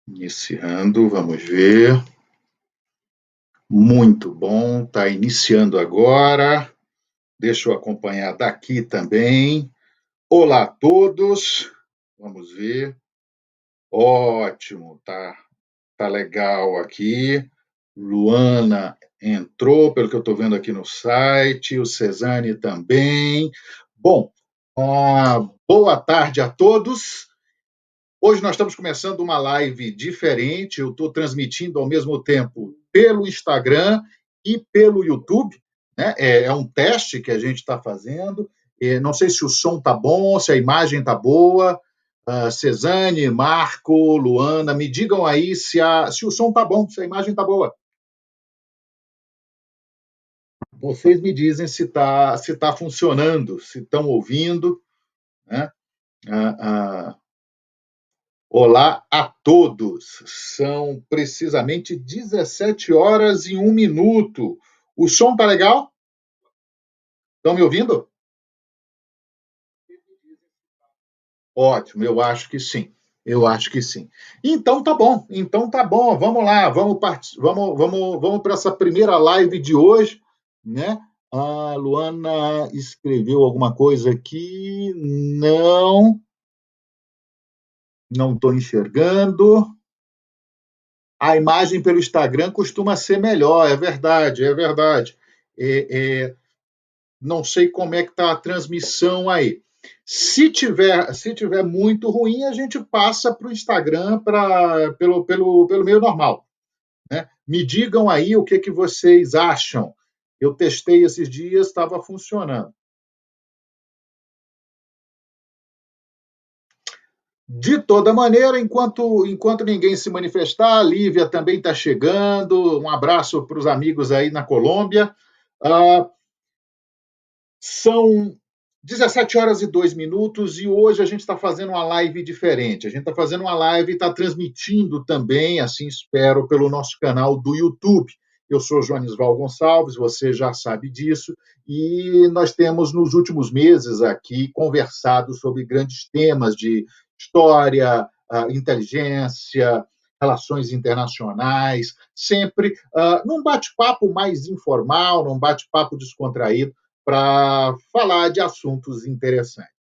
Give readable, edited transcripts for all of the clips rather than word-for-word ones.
Iniciando, vamos ver. Muito bom, está iniciando agora. Deixa eu acompanhar daqui também. Olá a todos. Vamos ver. Ótimo, tá legal aqui. Luana entrou, pelo que eu estou vendo aqui no site, o Cesane também. Bom, boa tarde a todos. Hoje nós estamos começando uma live diferente. Eu estou transmitindo ao mesmo tempo pelo Instagram e pelo YouTube, né? É um teste que a gente está fazendo. Não sei se o som está bom, se a imagem está boa. Cesane, Marco, Luana, me digam aí se o som está bom, se a imagem está boa. Vocês me dizem se tá funcionando, se estão ouvindo, né? Ah, ah, Olá a todos. São precisamente 17 horas e 1 minuto. O som tá legal? Estão me ouvindo? Ótimo, eu acho que sim. Eu acho que sim. Então tá bom. Então tá bom. Vamos lá. Vamos para essa primeira live de hoje, né? A Luana escreveu alguma coisa aqui? Não estou enxergando. A imagem pelo Instagram costuma ser melhor, é verdade, é verdade. Não sei como é que está a transmissão aí. Se tiver muito ruim, a gente passa para o Instagram pelo meio normal. Né? Me digam aí o que vocês acham. Eu testei esses dias, estava funcionando. De toda maneira, enquanto ninguém se manifestar, a Lívia também está chegando. Um abraço para os amigos aí na Colômbia. Ah, São 17 horas e 2 minutos e hoje a gente está fazendo uma live diferente. A gente está fazendo uma live e está transmitindo também, assim espero, pelo nosso canal do YouTube. Eu sou Joanisval Gonçalves, você já sabe disso, e nós temos nos últimos meses aqui conversado sobre grandes temas de história, inteligência, relações internacionais, sempre num bate-papo mais informal, num bate-papo descontraído, para falar de assuntos interessantes.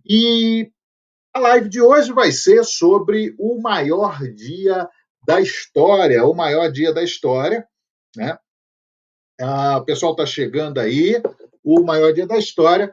E a live de hoje vai ser sobre o maior dia da história, o maior dia da história, né? O pessoal está chegando aí, o maior dia da história.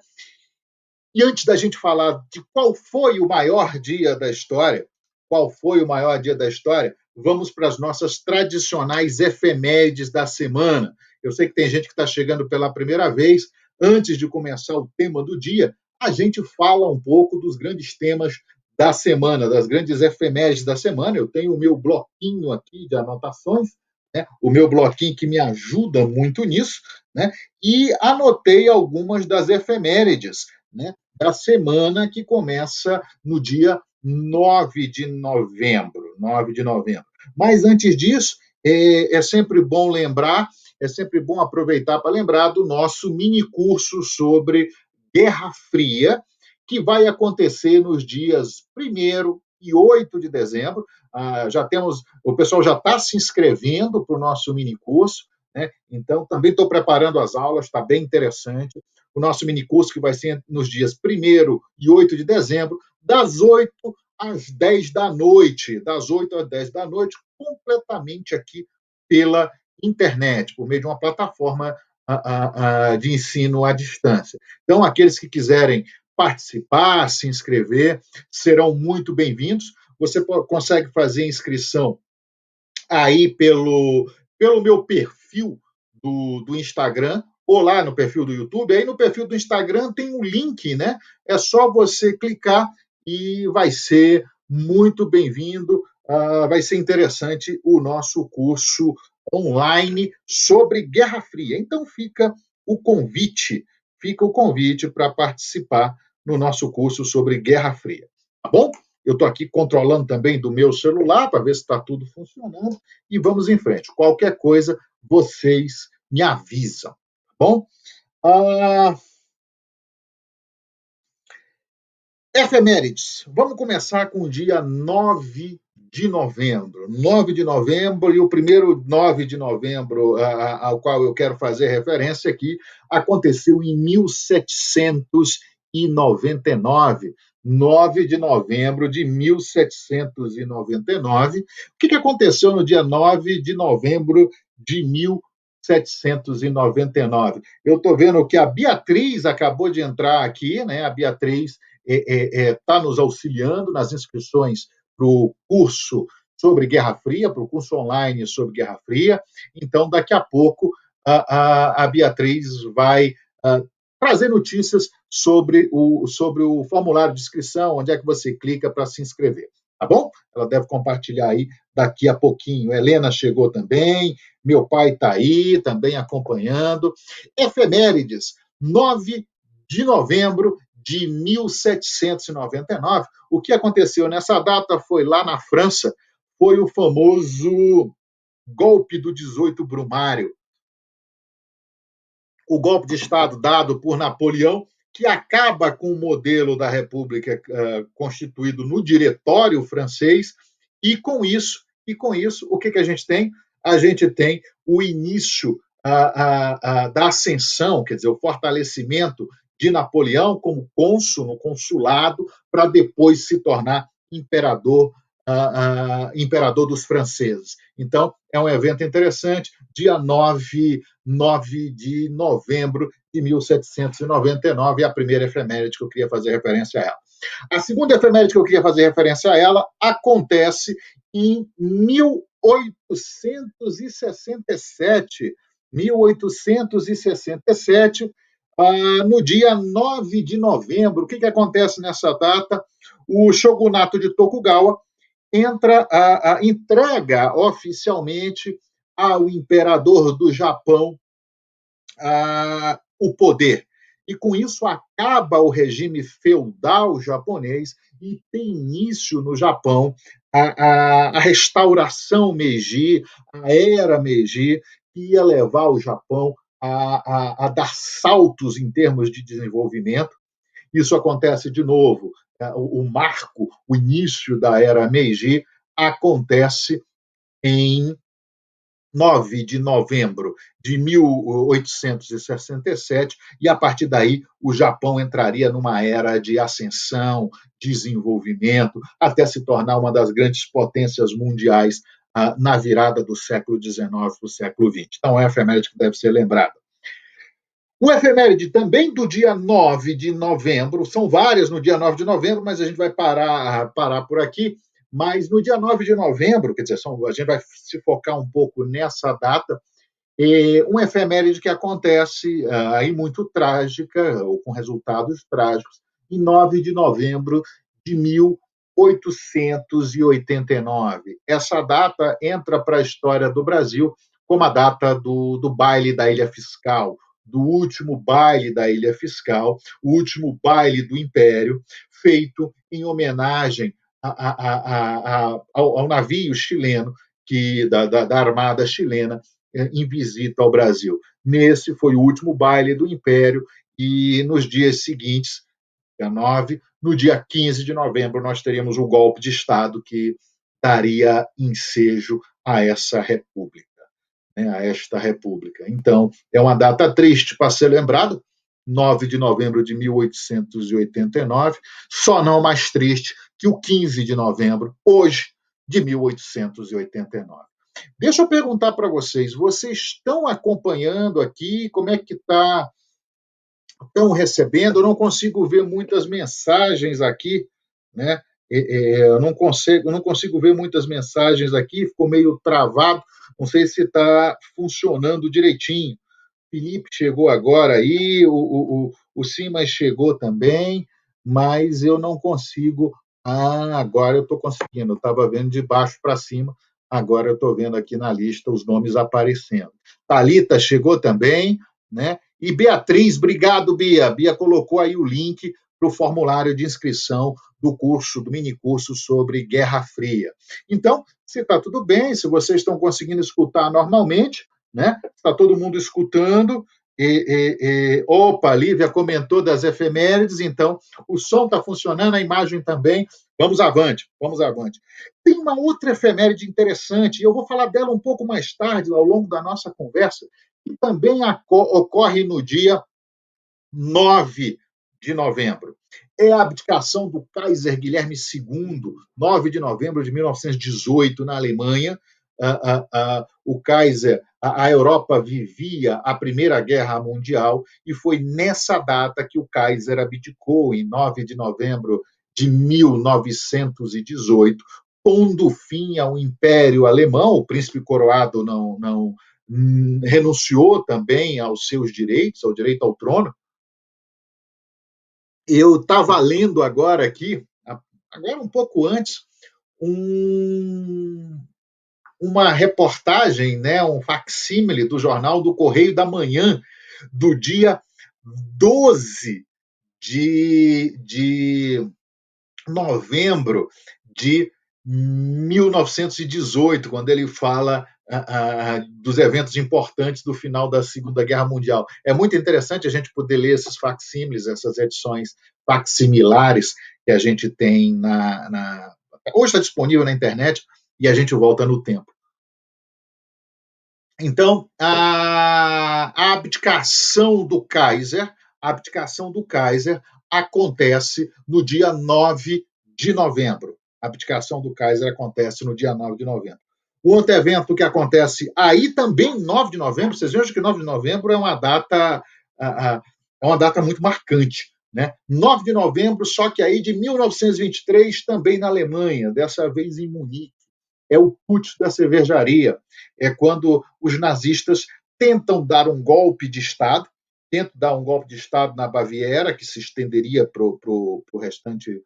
E antes da gente falar de qual foi o maior dia da história, qual foi o maior dia da história, vamos para as nossas tradicionais efemérides da semana. Eu sei que tem gente que está chegando pela primeira vez. Antes de começar o tema do dia, a gente fala um pouco dos grandes temas da semana, das grandes efemérides da semana. Eu tenho o meu bloquinho aqui de anotações, né? O meu bloquinho que me ajuda muito nisso, né? E anotei algumas das efemérides, né, da semana que começa no dia 9 de novembro. 9 de novembro. Mas antes disso, é sempre bom lembrar, é sempre bom aproveitar para lembrar do nosso mini curso sobre Guerra Fria, que vai acontecer nos dias 1º e 8 de dezembro. O pessoal já está se inscrevendo para o nosso mini curso, né? Então, também estou preparando as aulas, está bem interessante. O nosso minicurso, que vai ser nos dias 1º e 8 de dezembro, das 8 às 10 da noite. Das 8 às 10 da noite, completamente aqui pela internet, por meio de uma plataforma de ensino à distância. Então, aqueles que quiserem participar, se inscrever, serão muito bem-vindos. Você consegue fazer inscrição aí pelo meu perfil do Instagram, ou lá no perfil do YouTube. Aí no perfil do Instagram tem um link, né? É só você clicar e vai ser muito bem-vindo. Vai ser interessante o nosso curso online sobre Guerra Fria. Então fica o convite para participar no nosso curso sobre Guerra Fria. Tá bom? Eu estou aqui controlando também do meu celular para ver se está tudo funcionando e vamos em frente. Qualquer coisa, vocês me avisam, tá bom? Ah, Efemérides. Vamos começar com o dia 9 de novembro. 9 de novembro, e o primeiro 9 de novembro ao qual eu quero fazer referência aqui aconteceu em 1799. 9 de novembro de 1799. O que aconteceu no dia 9 de novembro de 1799? Eu estou vendo que a Beatriz acabou de entrar aqui, né? A Beatriz está nos auxiliando nas inscrições para o curso sobre Guerra Fria, para o curso online sobre Guerra Fria. Então, daqui a pouco, a Beatriz vai trazer notícias sobre o formulário de inscrição, onde é que você clica para se inscrever. Tá bom? Ela deve compartilhar aí daqui a pouquinho. Helena chegou também, meu pai está aí também acompanhando. Efemérides, 9 de novembro de 1799. O que aconteceu nessa data foi lá na França, foi o famoso golpe do 18 Brumário, o golpe de Estado dado por Napoleão, que acaba com o modelo da República constituído no Diretório francês, e com isso, o que a gente tem? A gente tem o início da ascensão, quer dizer, o fortalecimento de Napoleão como cônsul no consulado, para depois se tornar imperador imperador dos franceses. Então, é um evento interessante, dia 9 de novembro de 1799, é a primeira efeméride que eu queria fazer referência a ela. A segunda efeméride que eu queria fazer referência a ela acontece em 1867. 1867, no dia 9 de novembro. O que acontece nessa data? O shogunato de Tokugawa entrega oficialmente ao imperador do Japão o poder. E com isso acaba o regime feudal japonês e tem início no Japão a restauração Meiji, a era Meiji, que ia levar o Japão a dar saltos em termos de desenvolvimento. Isso acontece de novo. O marco, o início da era Meiji, acontece em 9 de novembro de 1867, e a partir daí o Japão entraria numa era de ascensão, desenvolvimento, até se tornar uma das grandes potências mundiais na virada do século XIX para o século XX. Então, é a efeméride que deve ser lembrada. O efeméride também do dia 9 de novembro, são várias no dia 9 de novembro, mas a gente vai parar por aqui. Mas no dia 9 de novembro, quer dizer, a gente vai se focar um pouco nessa data, um efeméride que acontece aí muito trágica, ou com resultados trágicos, em 9 de novembro de 1889. Essa data entra para a história do Brasil como a data do baile da Ilha Fiscal, do último baile da Ilha Fiscal, o último baile do Império, feito em homenagem ao navio chileno da Armada chilena em visita ao Brasil. Nesse foi o último baile do Império, e nos dias seguintes, dia 9, no dia 15 de novembro, nós teríamos o golpe de Estado que daria ensejo a essa república. A esta república. Então, é uma data triste para ser lembrada, 9 de novembro de 1889, só não mais triste que o 15 de novembro, hoje, de 1889. Deixa eu perguntar para vocês estão acompanhando aqui? Como é que está? Estão recebendo? Eu não consigo ver muitas mensagens aqui, né? Eu não consigo ver muitas mensagens aqui, ficou meio travado, não sei se está funcionando direitinho. Felipe chegou agora aí, o Simas chegou também, mas eu não consigo. Agora eu estou conseguindo, eu estava vendo de baixo para cima, agora eu estou vendo aqui na lista os nomes aparecendo. Thalita chegou também, né? E Beatriz, obrigado, Bia. Bia colocou aí o link para o formulário de inscrição do curso, do minicurso sobre Guerra Fria. Então, se está tudo bem, se vocês estão conseguindo escutar normalmente, né? Está todo mundo escutando, Opa, a Lívia comentou das efemérides, então o som está funcionando, a imagem também. Vamos avante, vamos avante. Tem uma outra efeméride interessante, e eu vou falar dela um pouco mais tarde, ao longo da nossa conversa, que também ocorre no dia 9 de novembro. É a abdicação do Kaiser Guilherme II, 9 de novembro de 1918, na Alemanha. O Kaiser, a Europa vivia a Primeira Guerra Mundial e foi nessa data que o Kaiser abdicou, em 9 de novembro de 1918, pondo fim ao Império Alemão. O príncipe coroado não renunciou também aos seus direitos, ao direito ao trono. Eu estava lendo agora aqui, agora um pouco antes, um, uma reportagem, né, um facsímile do jornal do Correio da Manhã, do dia 12 de novembro de 1918, quando ele fala dos eventos importantes do final da Segunda Guerra Mundial. É muito interessante a gente poder ler esses facsímiles, essas edições facsimilares que a gente tem hoje está disponível na internet, e a gente volta no tempo. Então, a abdicação do Kaiser, acontece no dia 9 de novembro. A abdicação do Kaiser acontece no dia 9 de novembro. O outro evento que acontece aí também, 9 de novembro, vocês vejam que 9 de novembro é uma data muito marcante. Né? 9 de novembro, só que aí de 1923, também na Alemanha, dessa vez em Munique. É o putsch da cervejaria. É quando os nazistas tentam dar um golpe de Estado, na Baviera, que se estenderia para o restante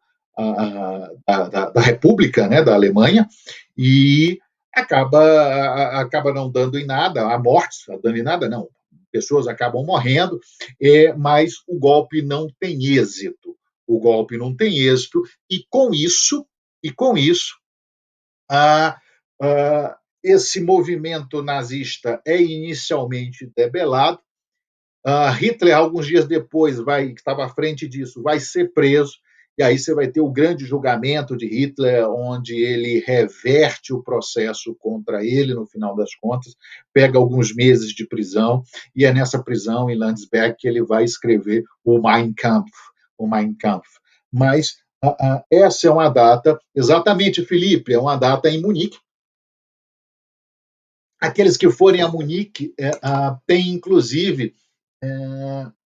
da República, né, da Alemanha, e acaba não dando em nada, a morte, dando em nada, não. Pessoas acabam morrendo, mas o golpe não tem êxito. E com isso, ah, esse movimento nazista é inicialmente debelado. Hitler, alguns dias depois, que estava à frente disso, vai ser preso, e aí você vai ter o grande julgamento de Hitler, onde ele reverte o processo contra ele, no final das contas, pega alguns meses de prisão, e é nessa prisão, em Landsberg, que ele vai escrever o Mein Kampf. Mas essa é uma data, exatamente, Felipe, é uma data em Munique. Aqueles que forem a Munique, tem inclusive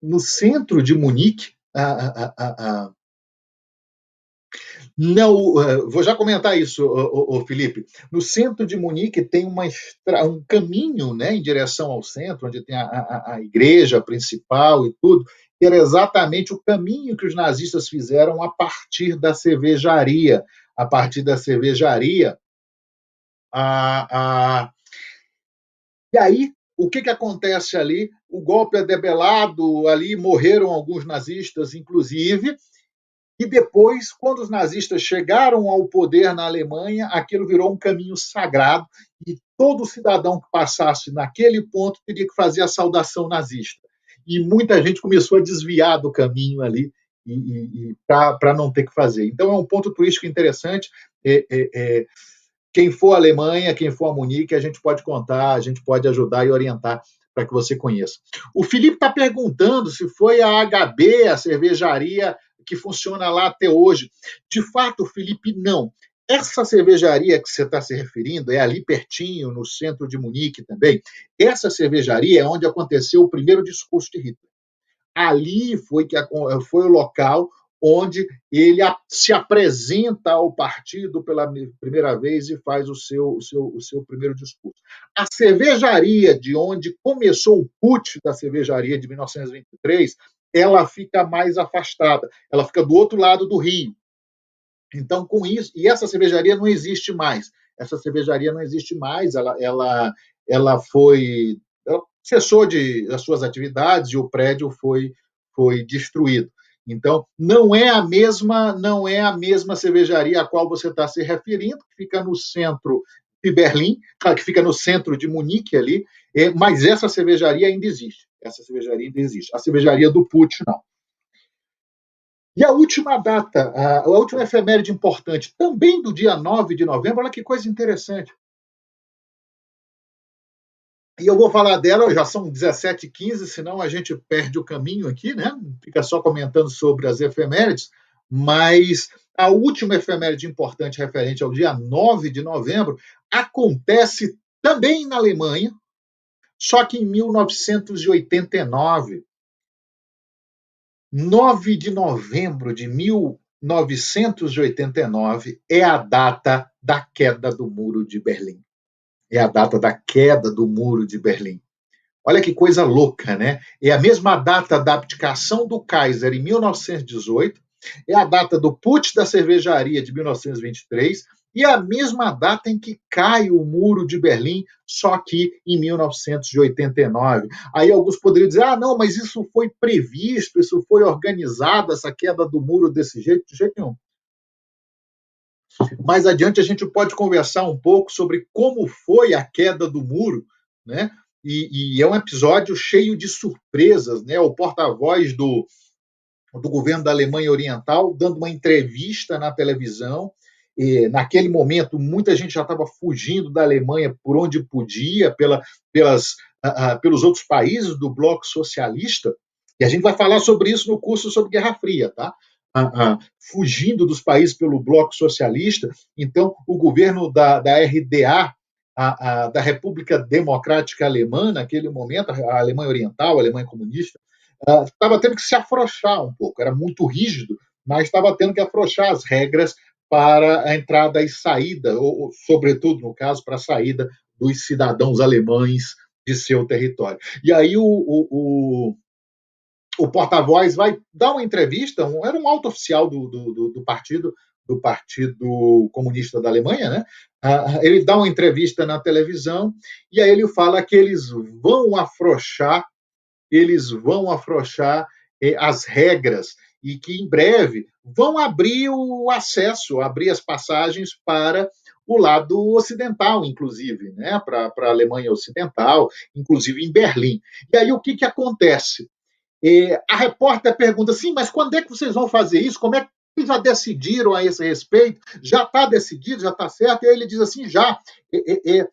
no centro de Munique, não, vou já comentar isso, Felipe. No centro de Munique tem um caminho, né, em direção ao centro, onde tem a igreja principal e tudo, que era exatamente o caminho que os nazistas fizeram a partir da cervejaria. E aí, o que acontece ali? O golpe é debelado, ali morreram alguns nazistas, inclusive, e depois, quando os nazistas chegaram ao poder na Alemanha, aquilo virou um caminho sagrado, e todo cidadão que passasse naquele ponto teria que fazer a saudação nazista. E muita gente começou a desviar do caminho ali para não ter que fazer. Então, é um ponto turístico interessante. Quem for à Alemanha, quem for a Munique, a gente pode contar, a gente pode ajudar e orientar para que você conheça. O Felipe está perguntando se foi a HB, a cervejaria que funciona lá até hoje. De fato, Felipe, não. Essa cervejaria que você está se referindo é ali pertinho, no centro de Munique também. Essa cervejaria é onde aconteceu o primeiro discurso de Hitler. Ali foi o local onde ele se apresenta ao partido pela primeira vez e faz o seu primeiro discurso. A cervejaria de onde começou o putsch da cervejaria de 1923, ela fica mais afastada, ela fica do outro lado do rio. Então, com isso, e essa cervejaria não existe mais. Ela cessou das suas atividades e o prédio foi destruído. Então, não é a mesma cervejaria a qual você está se referindo, que fica no centro de Berlim, que fica no centro de Munique ali, mas essa cervejaria ainda existe. Essa cervejaria ainda existe. A cervejaria do Pucci, não. E a última data, a última efeméride importante, também do dia 9 de novembro, olha que coisa interessante. E eu vou falar dela, já são 17h15, senão a gente perde o caminho aqui, né? Fica só comentando sobre as efemérides, mas a última efeméride importante referente ao dia 9 de novembro acontece também na Alemanha, só que em 1989. 9 de novembro de 1989 é a data da queda do Muro de Berlim. É a data da queda do Muro de Berlim. Olha que coisa louca, né? É a mesma data da abdicação do Kaiser em 1918, é a data do putsch da cervejaria de 1923 e é a mesma data em que cai o Muro de Berlim, só que em 1989. Aí alguns poderiam dizer, não, mas isso foi previsto, isso foi organizado, essa queda do muro desse jeito, de jeito nenhum. Mais adiante a gente pode conversar um pouco sobre como foi a queda do muro, né? E é um episódio cheio de surpresas, né? O porta-voz do governo da Alemanha Oriental dando uma entrevista na televisão. E, naquele momento, muita gente já estava fugindo da Alemanha por onde podia, pelos outros países do bloco socialista. E a gente vai falar sobre isso no curso sobre Guerra Fria, tá? Fugindo dos países pelo bloco socialista. Então, o governo da RDA, da República Democrática Alemã, naquele momento, a Alemanha Oriental, a Alemanha Comunista, estava tendo que se afrouxar um pouco, era muito rígido, mas estava tendo que afrouxar as regras para a entrada e saída, ou sobretudo, no caso, para a saída dos cidadãos alemães de seu território. E aí o porta-voz vai dar uma entrevista, era um alto oficial do Partido Comunista da Alemanha, né? Ele dá uma entrevista na televisão e aí ele fala que eles vão afrouxar as regras e que em breve vão abrir o acesso, abrir as passagens para o lado ocidental, inclusive, né? Para a Alemanha Ocidental, inclusive em Berlim. E aí o que acontece? A repórter pergunta assim, mas quando é que vocês vão fazer isso? Como é que já decidiram a esse respeito? Já está decidido? Já está certo? E aí ele diz assim, já. E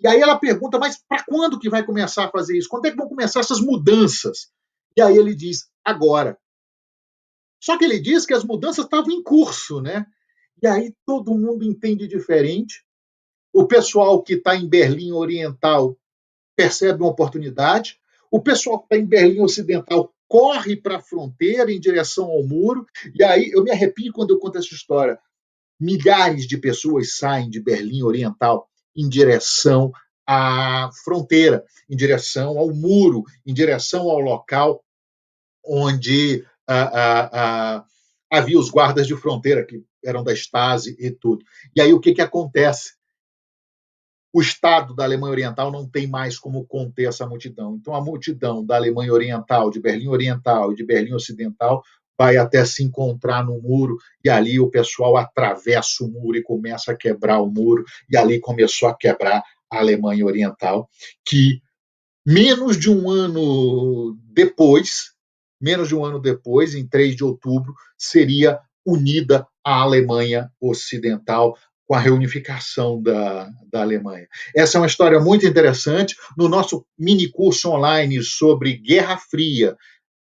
aí ela pergunta, mas para quando que vai começar a fazer isso? Quando é que vão começar essas mudanças? E aí ele diz, agora. Só que ele diz que as mudanças estavam em curso, né? E aí todo mundo entende diferente. O pessoal que está em Berlim Oriental percebe uma oportunidade. O pessoal que está em Berlim Ocidental corre para a fronteira em direção ao muro. E aí eu me arrepio quando eu conto essa história. Milhares de pessoas saem de Berlim Oriental em direção à fronteira, em direção ao muro, em direção ao local onde havia os guardas de fronteira, que eram da Stasi e tudo. E aí o que acontece? O Estado da Alemanha Oriental não tem mais como conter essa multidão. Então, a multidão da Alemanha Oriental, de Berlim Oriental e de Berlim Ocidental vai até se encontrar no muro, e ali o pessoal atravessa o muro e começa a quebrar o muro, e ali começou a quebrar a Alemanha Oriental, que menos de um ano depois, em 3 de outubro, seria unida à Alemanha Ocidental com a reunificação da Alemanha. Essa é uma história muito interessante. No nosso mini curso online sobre Guerra Fria,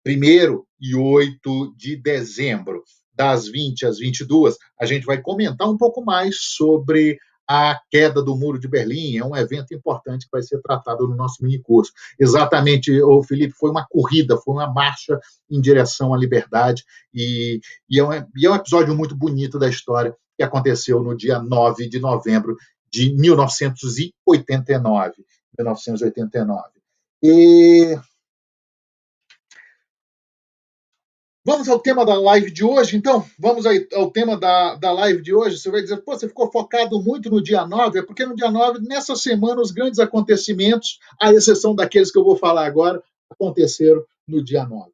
1º e 8 de dezembro, das 20 às 22, a gente vai comentar um pouco mais sobre a queda do Muro de Berlim. É um evento importante que vai ser tratado no nosso minicurso. Exatamente, Felipe, foi uma corrida, foi uma marcha em direção à liberdade e é um episódio muito bonito da história que aconteceu no dia 9 de novembro de 1989. 1989. E vamos ao tema da live de hoje, então? Vamos ao tema da live de hoje. Você vai dizer, pô, você ficou focado muito no dia 9, é porque no dia 9, nessa semana, os grandes acontecimentos, à exceção daqueles que eu vou falar agora, aconteceram no dia 9.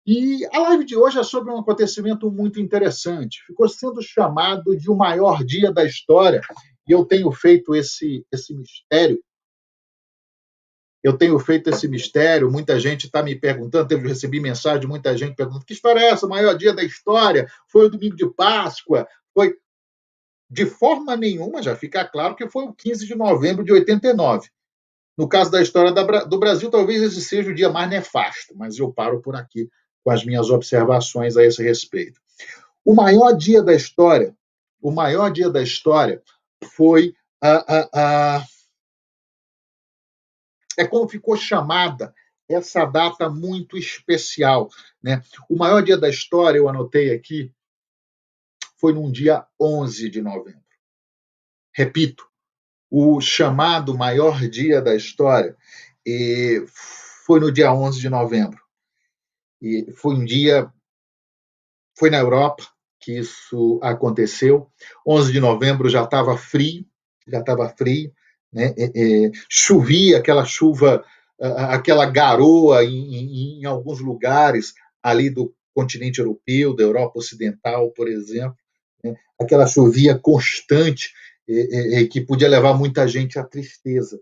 E a live de hoje é sobre um acontecimento muito interessante. Ficou sendo chamado de o maior dia da história. E eu tenho feito esse mistério. Eu tenho feito esse mistério, muita gente está me perguntando, recebi mensagem de muita gente perguntando: que história é essa? O maior dia da história? Foi o domingo de Páscoa? Foi. De forma nenhuma, já fica claro que foi o 15 de novembro de 89. No caso da história do Brasil, talvez esse seja o dia mais nefasto, mas eu paro por aqui com as minhas observações a esse respeito. O maior dia da história, o maior dia da história foi é como ficou chamada essa data muito especial, né? O maior dia da história, eu anotei aqui, foi num dia 11 de novembro. Repito, o chamado maior dia da história foi no dia 11 de novembro. E foi um dia, foi na Europa que isso aconteceu. 11 de novembro já estava frio, né? Chovia aquela chuva, aquela garoa em alguns lugares ali do continente europeu, da Europa Ocidental, por exemplo, né? Aquela chuvia constante que podia levar muita gente à tristeza.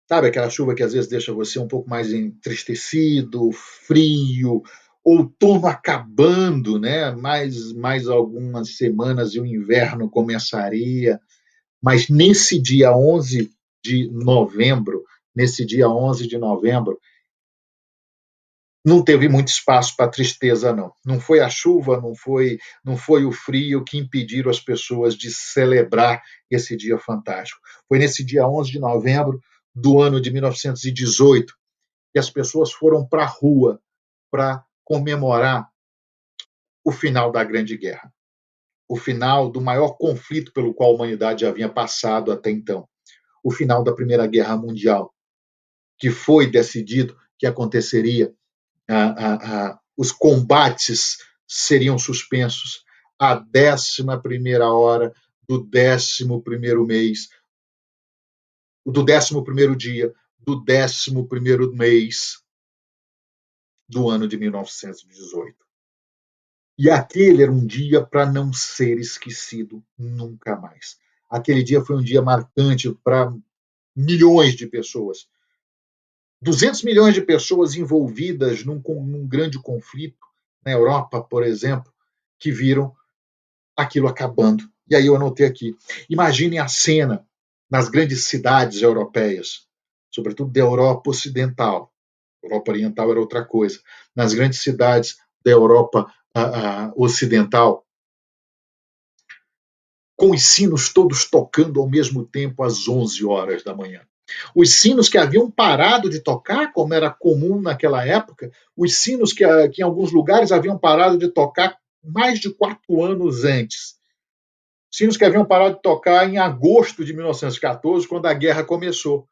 Sabe aquela chuva que às vezes deixa você um pouco mais entristecido, frio, outono acabando, né? Mais algumas semanas e o inverno começaria. Mas nesse dia 11 de novembro, não teve muito espaço para tristeza, não. Não foi a chuva, não foi o frio que impediram as pessoas de celebrar esse dia fantástico. Foi nesse dia 11 de novembro do ano de 1918 que as pessoas foram para a rua para comemorar o final da Grande Guerra, o final do maior conflito pelo qual a humanidade já havia passado até então, o final da Primeira Guerra Mundial, que foi decidido que aconteceria. Os combates seriam suspensos à 11ª hora do 11º mês, do 11º dia do 11º mês do ano de 1918. E aquele era um dia para não ser esquecido nunca mais. Aquele dia foi um dia marcante para milhões de pessoas. 200 milhões de pessoas envolvidas num grande conflito na Europa, por exemplo, que viram aquilo acabando. E aí eu anotei aqui. Imaginem a cena nas grandes cidades europeias, sobretudo da Europa Ocidental. Europa Oriental era outra coisa. Nas grandes cidades da Europa Ocidental, com os sinos todos tocando ao mesmo tempo às 11 horas da manhã. Os sinos que haviam parado de tocar, como era comum naquela época, os sinos que em alguns lugares haviam parado de tocar mais de 4 anos antes. Sinos que haviam parado de tocar em agosto de 1914, quando a guerra começou.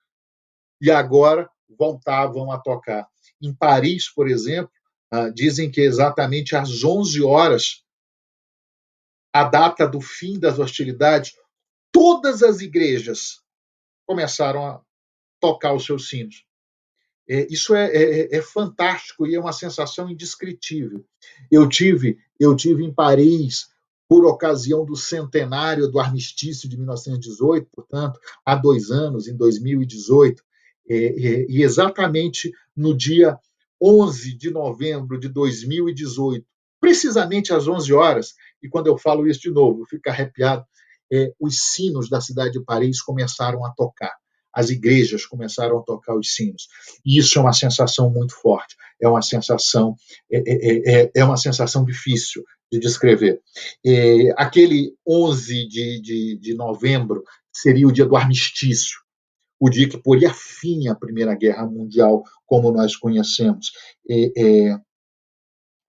E agora voltavam a tocar. Em Paris, por exemplo, dizem que exatamente às 11 horas, a data do fim das hostilidades, todas as igrejas começaram a tocar os seus sinos. Isso é fantástico e é uma sensação indescritível. Eu tive em Paris por ocasião do centenário do armistício de 1918, portanto, há 2 anos, em 2018, e exatamente no dia 11 de novembro de 2018, precisamente às 11 horas, e quando eu falo isso de novo, eu fico arrepiado, os sinos da cidade de Paris começaram a tocar. As igrejas começaram a tocar os sinos. E isso é uma sensação muito forte, é uma sensação difícil de descrever. Aquele 11 de novembro seria o dia do armistício, o dia que poria fim à Primeira Guerra Mundial, como nós conhecemos.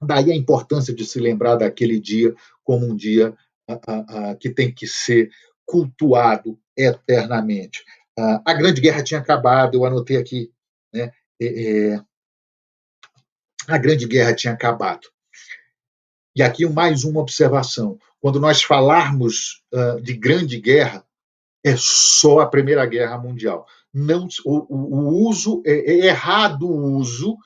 Daí a importância de se lembrar daquele dia como um dia que tem que ser cultuado eternamente. A Grande Guerra tinha acabado, eu anotei aqui, né? A Grande Guerra tinha acabado. E aqui mais uma observação: quando nós falarmos de Grande Guerra, é só a Primeira Guerra Mundial. Não, o uso é errado, o uso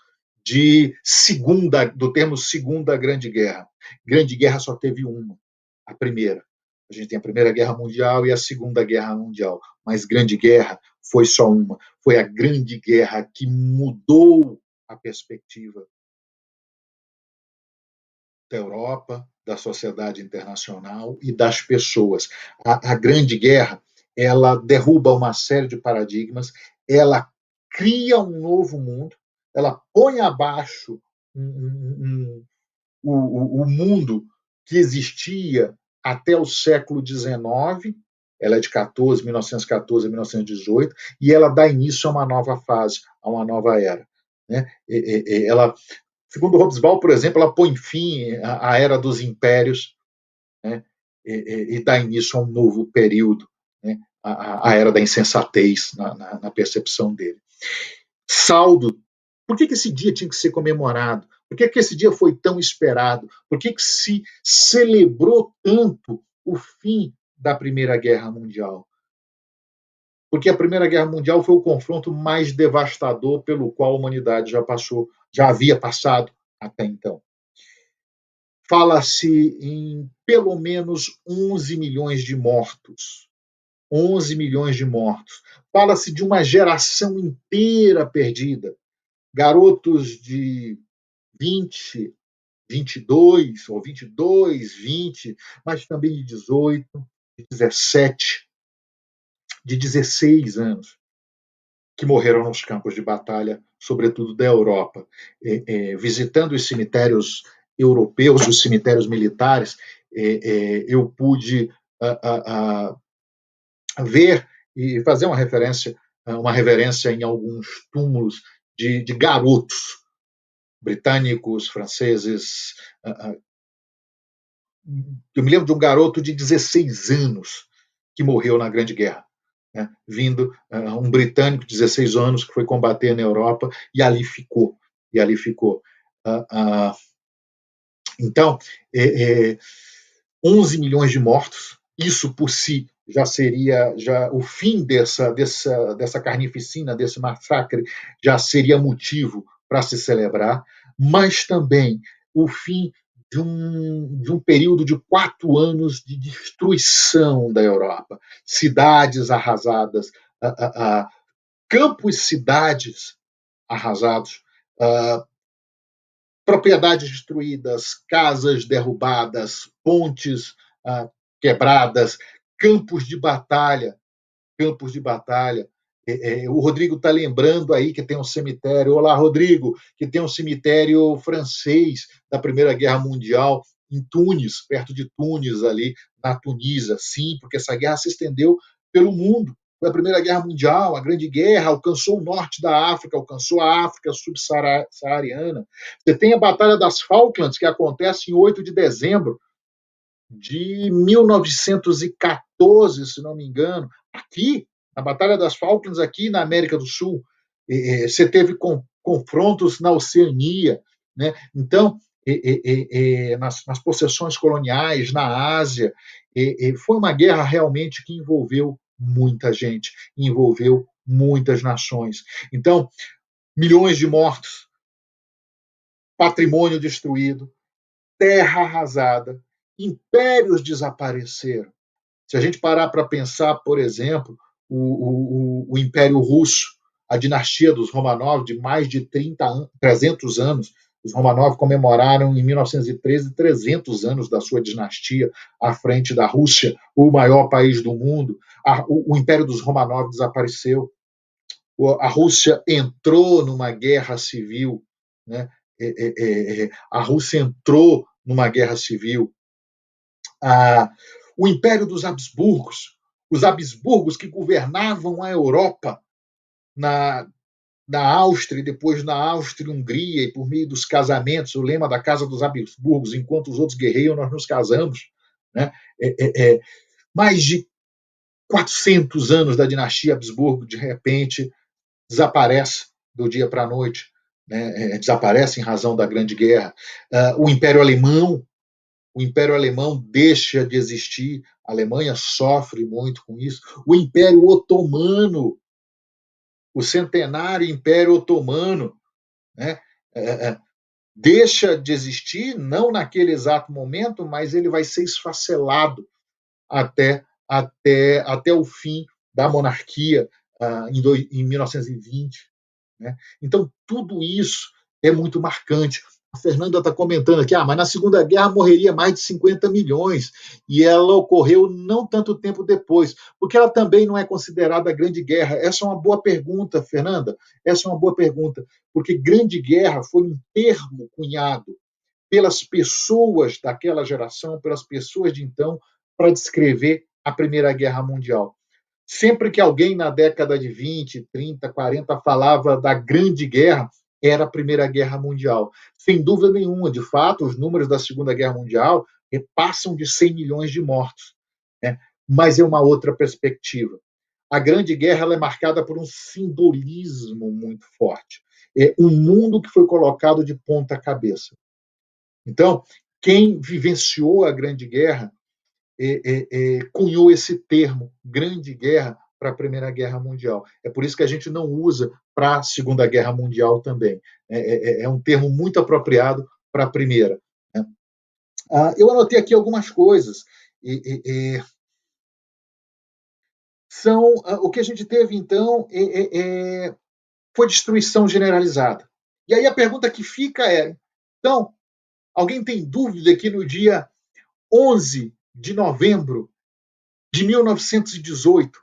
do termo Segunda Grande Guerra. Grande Guerra só teve uma, a primeira. A gente tem a Primeira Guerra Mundial e a Segunda Guerra Mundial, mas Grande Guerra foi só uma. Foi a Grande Guerra que mudou a perspectiva da Europa, da sociedade internacional e das pessoas. A Grande Guerra, ela derruba uma série de paradigmas, ela cria um novo mundo, ela põe abaixo o mundo que existia até o século XIX, ela é de 1914 a 1918, e ela dá início a uma nova fase, a uma nova era. Né? Ela, segundo Hobsbawm, por exemplo, ela põe fim à era dos impérios, né? E dá início a um novo período, né? A era da insensatez na percepção dele. Saldo. Por que esse dia tinha que ser comemorado? Por que esse dia foi tão esperado? Por que se celebrou tanto o fim da Primeira Guerra Mundial? Porque a Primeira Guerra Mundial foi o confronto mais devastador pelo qual a humanidade já passou, já havia passado até então. Fala-se em pelo menos 11 milhões de mortos. 11 milhões de mortos. Fala-se de uma geração inteira perdida. Garotos de 20, 22, ou 22, 20, mas também de 18, de 17, de 16 anos, que morreram nos campos de batalha, sobretudo da Europa. Visitando os cemitérios europeus, os cemitérios militares, eu pude ver e fazer uma reverência em alguns túmulos de garotos britânicos, franceses. Eu me lembro de um garoto de 16 anos que morreu na Grande Guerra, né? Vindo um britânico de 16 anos que foi combater na Europa e ali ficou. E ali ficou. Então, 11 milhões de mortos, isso por si já seria o fim dessa carnificina, desse massacre, já seria motivo para se celebrar, mas também o fim de um período de 4 anos de destruição da Europa. Cidades arrasadas, campos-cidades arrasados, propriedades destruídas, casas derrubadas, pontes quebradas, campos de batalha, campos de batalha. O Rodrigo está lembrando aí que tem um cemitério. Olá, Rodrigo, que tem um cemitério francês da Primeira Guerra Mundial em Tunis, perto de Tunis, ali na Tunísia. Sim, porque essa guerra se estendeu pelo mundo. Foi a Primeira Guerra Mundial, a Grande Guerra, alcançou o norte da África, alcançou a África subsaariana. Você tem a Batalha das Falklands, que acontece em 8 de dezembro de 1914, se não me engano, aqui, na Batalha das Falklands, aqui na América do Sul. Você teve confrontos na Oceania, né? Então, nas possessões coloniais, na Ásia, foi uma guerra realmente que envolveu muita gente, envolveu muitas nações. Então, milhões de mortos, patrimônio destruído, terra arrasada, impérios desapareceram. Se a gente parar para pensar, por exemplo, o Império Russo, a dinastia dos Romanov, de mais de 300 anos, os Romanov comemoraram em 1913 300 anos da sua dinastia à frente da Rússia, o maior país do mundo. O Império dos Romanov desapareceu. A Rússia entrou numa guerra civil, né? A Rússia entrou numa guerra civil. O Império dos Habsburgos, os Habsburgos que governavam a Europa na Áustria e depois na Áustria-Hungria, e por meio dos casamentos, o lema da Casa dos Habsburgos, enquanto os outros guerreiam, nós nos casamos. Né? Mais de 400 anos da dinastia Habsburgo, de repente, desaparece do dia para a noite, né? Desaparece em razão da Grande Guerra. O Império Alemão deixa de existir, a Alemanha sofre muito com isso. O Império Otomano, o centenário Império Otomano, né? Deixa de existir, não naquele exato momento, mas ele vai ser esfacelado até o fim da monarquia em 1920. Né? Então, tudo isso é muito marcante. A Fernanda está comentando aqui, mas na Segunda Guerra morreria mais de 50 milhões, e ela ocorreu não tanto tempo depois, porque ela também não é considerada a Grande Guerra. Essa é uma boa pergunta, Fernanda, essa é uma boa pergunta, porque Grande Guerra foi um termo cunhado pelas pessoas daquela geração, pelas pessoas de então, para descrever a Primeira Guerra Mundial. Sempre que alguém na década de 20, 30, 40 falava da Grande Guerra, era a Primeira Guerra Mundial. Sem dúvida nenhuma, de fato, os números da Segunda Guerra Mundial passam de 100 milhões de mortos. Né? Mas é uma outra perspectiva. A Grande Guerra ela é marcada por um simbolismo muito forte. É um mundo que foi colocado de ponta cabeça. Então, quem vivenciou a Grande Guerra cunhou esse termo, Grande Guerra, para a Primeira Guerra Mundial. É por isso que a gente não usa para a Segunda Guerra Mundial também. É um termo muito apropriado para a Primeira. Né? Eu anotei aqui algumas coisas. São o que a gente teve, então, foi destruição generalizada. E aí a pergunta que fica é, então, alguém tem dúvida que no dia 11 de novembro de 1918,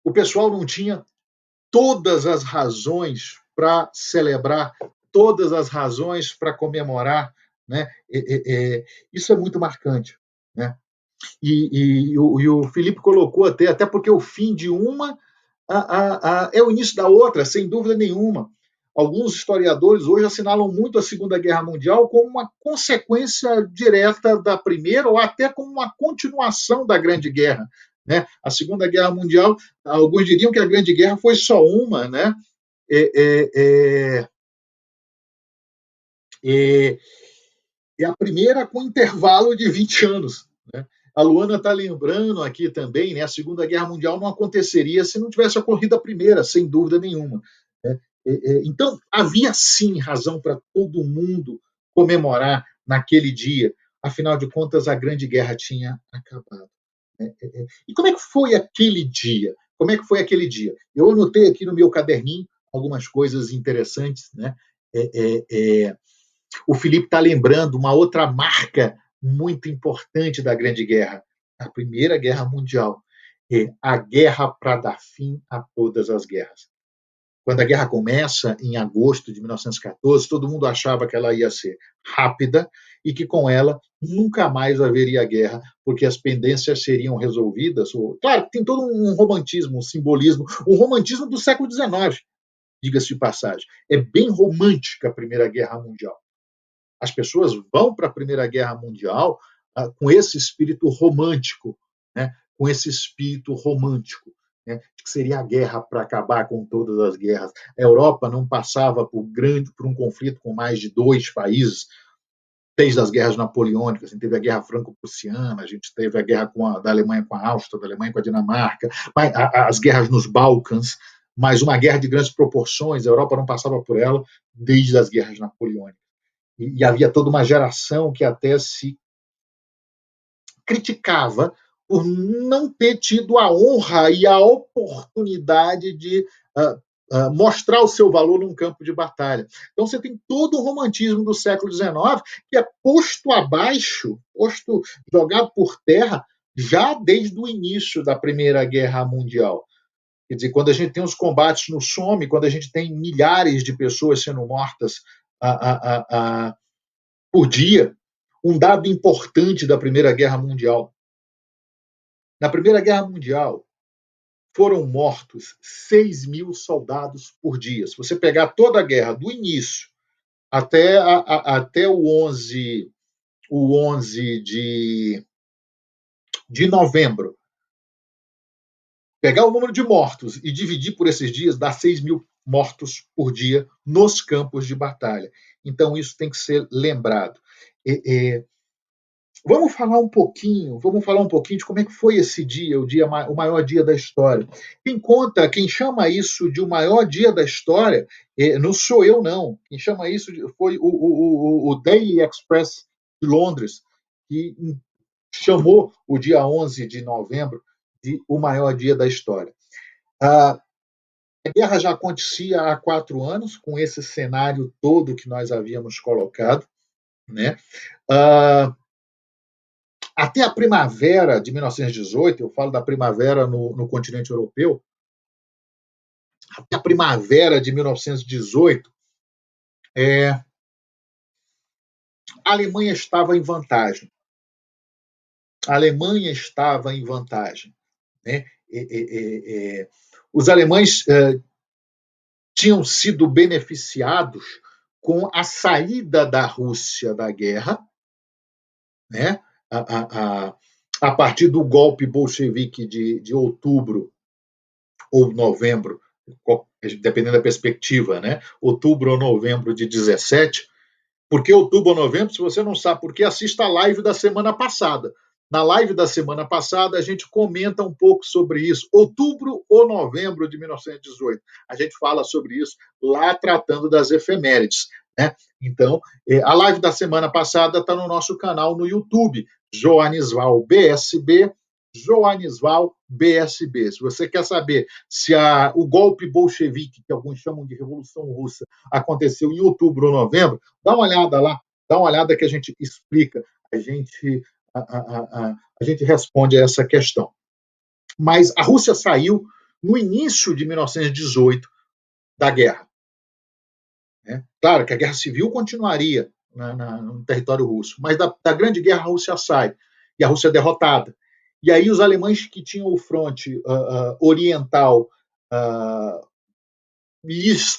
o pessoal não tinha todas as razões para celebrar, todas as razões para comemorar, né? Isso é muito marcante, né? E o Felipe colocou até porque o fim de uma é o início da outra, sem dúvida nenhuma. Alguns historiadores hoje assinalam muito a Segunda Guerra Mundial como uma consequência direta da Primeira ou até como uma continuação da Grande Guerra. Né? A Segunda Guerra Mundial, alguns diriam que a Grande Guerra foi só uma, né? É, é, é, é, é a primeira com intervalo de 20 anos. Né? A Luana está lembrando aqui também, né, a Segunda Guerra Mundial não aconteceria se não tivesse ocorrido a Primeira, sem dúvida nenhuma. Né? Então, havia sim razão para todo mundo comemorar naquele dia. Afinal de contas, a Grande Guerra tinha acabado. E como é que foi aquele dia? Como é que foi aquele dia? Eu anotei aqui no meu caderninho algumas coisas interessantes. Né? É, é, é, o Felipe está lembrando uma outra marca muito importante da Grande Guerra, a Primeira Guerra Mundial, a guerra para dar fim a todas as guerras. Quando a guerra começa, em agosto de 1914, todo mundo achava que ela ia ser rápida e que com ela nunca mais haveria guerra, porque as pendências seriam resolvidas. Claro, tem todo um romantismo, um simbolismo, um romantismo do século XIX, diga-se de passagem. É bem romântica a Primeira Guerra Mundial. As pessoas vão para a Primeira Guerra Mundial com esse espírito romântico, né? Com esse espírito romântico, né? Que seria a guerra para acabar com todas as guerras. A Europa não passava por um conflito com mais de 2 países, desde as guerras napoleônicas. A gente teve a guerra franco-prussiana, a gente teve a guerra da Alemanha com a Áustria, da Alemanha com a Dinamarca, as guerras nos Balcãs, mas uma guerra de grandes proporções. A Europa não passava por ela desde as guerras napoleônicas. E havia toda uma geração que até se criticava por não ter tido a honra e a oportunidade de mostrar o seu valor num campo de batalha. Então você tem todo o romantismo do século XIX que é posto abaixo, jogado por terra já desde o início da Primeira Guerra Mundial. Quer dizer, quando a gente tem os combates no Somme, quando a gente tem milhares de pessoas sendo mortas por dia, um dado importante da Primeira Guerra Mundial. Na Primeira Guerra Mundial, foram mortos 6 mil soldados por dia. Se você pegar toda a guerra, do início até o 11 de novembro, pegar o número de mortos e dividir por esses dias, dá 6 mil mortos por dia nos campos de batalha. Então, isso tem que ser lembrado. Vamos falar um pouquinho de como é que foi esse dia, o maior dia da história. Quem chama isso de o maior dia da história, não sou eu, não. Quem chama isso foi o Daily Express de Londres, que chamou o dia 11 de novembro de o maior dia da história. A guerra já acontecia há 4 anos, com esse cenário todo que nós havíamos colocado, né? Até a primavera de 1918, eu falo da primavera no continente europeu, até a primavera de 1918, a Alemanha estava em vantagem. A Alemanha estava em vantagem. Né? Os alemães tinham sido beneficiados com a saída da Rússia da guerra, né? A partir do golpe bolchevique de outubro ou novembro, dependendo da perspectiva, né? Outubro ou novembro de 17. Por que outubro ou novembro? Se você não sabe por que, assista a live da semana passada. Na live da semana passada, a gente comenta um pouco sobre isso. Outubro ou novembro de 1918. A gente fala sobre isso lá tratando das efemérides. Né? Então, a live da semana passada está no nosso canal no YouTube, Joanisval BSB, Joanisval BSB. Se você quer saber se o golpe bolchevique, que alguns chamam de Revolução Russa, aconteceu em outubro ou novembro, dá uma olhada lá, dá uma olhada que a gente explica, a gente responde a essa questão. Mas a Rússia saiu no início de 1918 da guerra. Né? Claro que a guerra civil continuaria no território russo, mas da Grande Guerra a Rússia sai, e a Rússia é derrotada. E aí os alemães que tinham o fronte oriental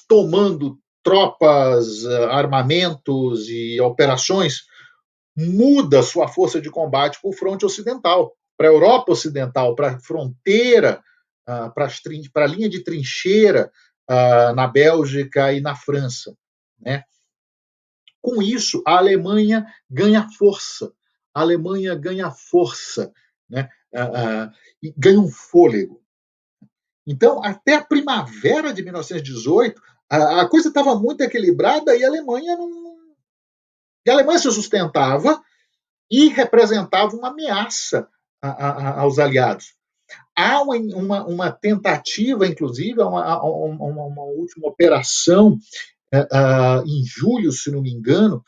tomando tropas, armamentos e operações, muda sua força de combate para o fronte ocidental, para a Europa Ocidental, para a fronteira, para a linha de trincheira na Bélgica e na França. Né? Com isso, a Alemanha ganha força. A Alemanha ganha força, né? E ganha um fôlego. Então, até a primavera de 1918, a coisa estava muito equilibrada e a Alemanha se sustentava e representava uma ameaça aos aliados. Há uma tentativa, inclusive, uma última operação em julho, se não me engano,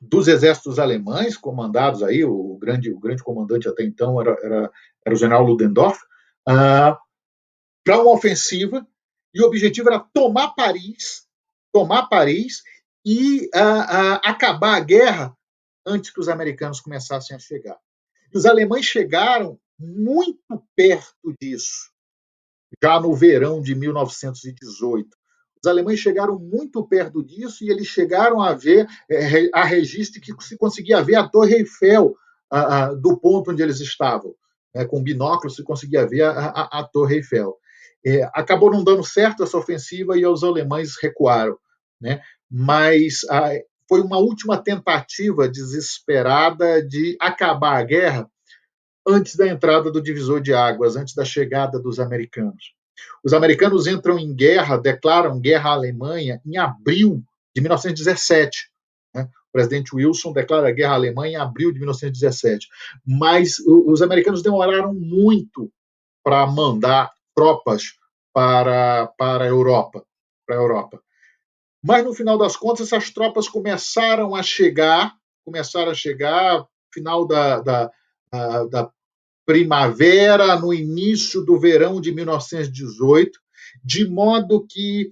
dos exércitos alemães, comandados aí, o grande comandante até então era o general Ludendorff, para uma ofensiva, e o objetivo era tomar Paris e acabar a guerra antes que os americanos começassem a chegar. E os alemães chegaram muito perto disso, já no verão de 1918. Os alemães chegaram muito perto disso e eles chegaram a ver, a registro que se conseguia ver a Torre Eiffel do ponto onde eles estavam. Com binóculos se conseguia ver a Torre Eiffel. Acabou não dando certo essa ofensiva e os alemães recuaram. Né? Mas foi uma última tentativa desesperada de acabar a guerra antes da entrada do divisor de águas, antes da chegada dos americanos. Os americanos entram em guerra, declaram guerra à Alemanha em abril de 1917. Né? O presidente Wilson declara guerra à Alemanha em abril de 1917. Mas os americanos demoraram muito para mandar tropas para a Europa. Mas, no final das contas, essas tropas começaram a chegar final da primavera, no início do verão de 1918, de modo que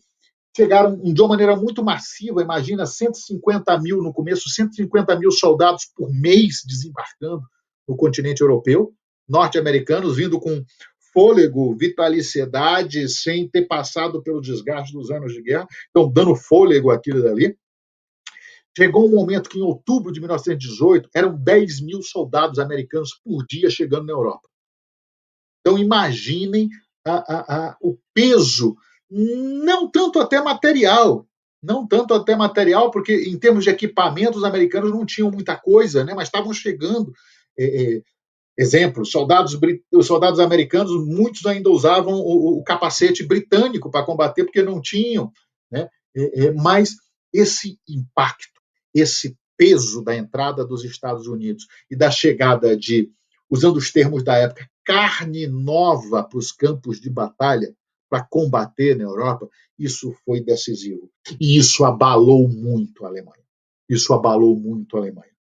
chegaram de uma maneira muito massiva, imagina 150 mil no começo, 150 mil soldados por mês desembarcando no continente europeu, norte-americanos vindo com fôlego, vitaliciedade, sem ter passado pelo desgaste dos anos de guerra, então dando fôlego àquilo dali. Chegou um momento que, em outubro de 1918, eram 10 mil soldados americanos por dia chegando na Europa. Então, imaginem o peso, não tanto até material, porque, em termos de equipamento, os americanos não tinham muita coisa, né, mas estavam chegando. Exemplo, os soldados americanos, muitos ainda usavam o capacete britânico para combater, porque não tinham. Né, mas esse impacto, esse peso da entrada dos Estados Unidos e da chegada de, usando os termos da época, carne nova para os campos de batalha, para combater na Europa, isso foi decisivo. E isso abalou muito a Alemanha. Isso abalou muito a Alemanha.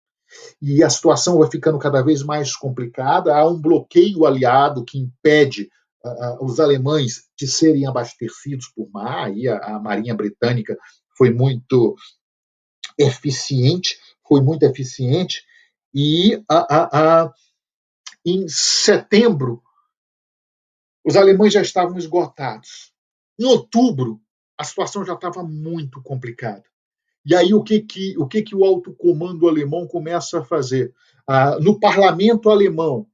E a situação vai ficando cada vez mais complicada. Há um bloqueio aliado que impede os alemães de serem abastecidos por mar, e a Marinha Britânica foi muito eficiente, e em setembro os alemães já estavam esgotados. Em outubro, a situação já estava muito complicada. E aí o alto comando alemão começa a fazer? No parlamento alemão,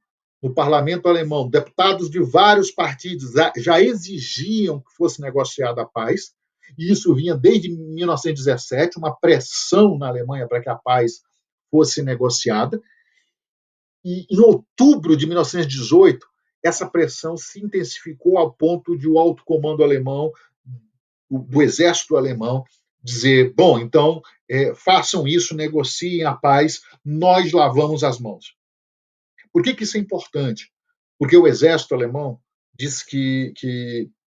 deputados de vários partidos já exigiam que fosse negociada a paz, e isso vinha desde 1917, uma pressão na Alemanha para que a paz fosse negociada. E em outubro de 1918, essa pressão se intensificou ao ponto de o alto comando alemão, do exército alemão, dizer: bom, então façam isso, negociem a paz, nós lavamos as mãos. Por que isso é importante? Porque o exército alemão diz que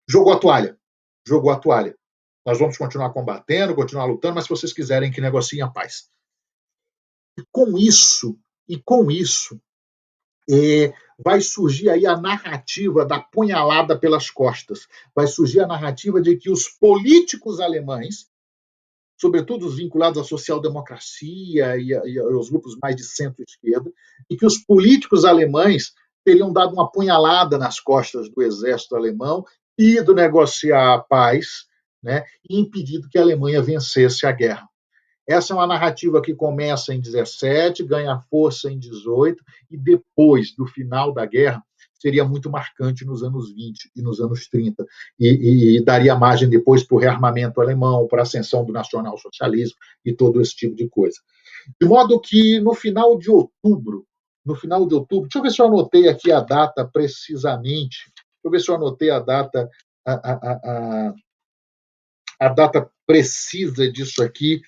jogou a toalha. Jogou a toalha. Nós vamos continuar combatendo, continuar lutando, mas se vocês quiserem que negociem a paz. Com isso, vai surgir aí a narrativa da punhalada pelas costas. Vai surgir a narrativa de que os políticos alemães, sobretudo os vinculados à social-democracia e aos grupos mais de centro-esquerda, e que os políticos alemães teriam dado uma punhalada nas costas do exército alemão, ido negociar a paz, né, e impedido que a Alemanha vencesse a guerra. Essa é uma narrativa que começa em 17, ganha força em 18, e depois do final da guerra seria muito marcante nos anos 20 e nos anos 30, e daria margem depois para o rearmamento alemão, para a ascensão do nacionalsocialismo e todo esse tipo de coisa. De modo que no final de outubro, deixa eu ver se eu anotei aqui a data precisamente, a data precisa disso aqui.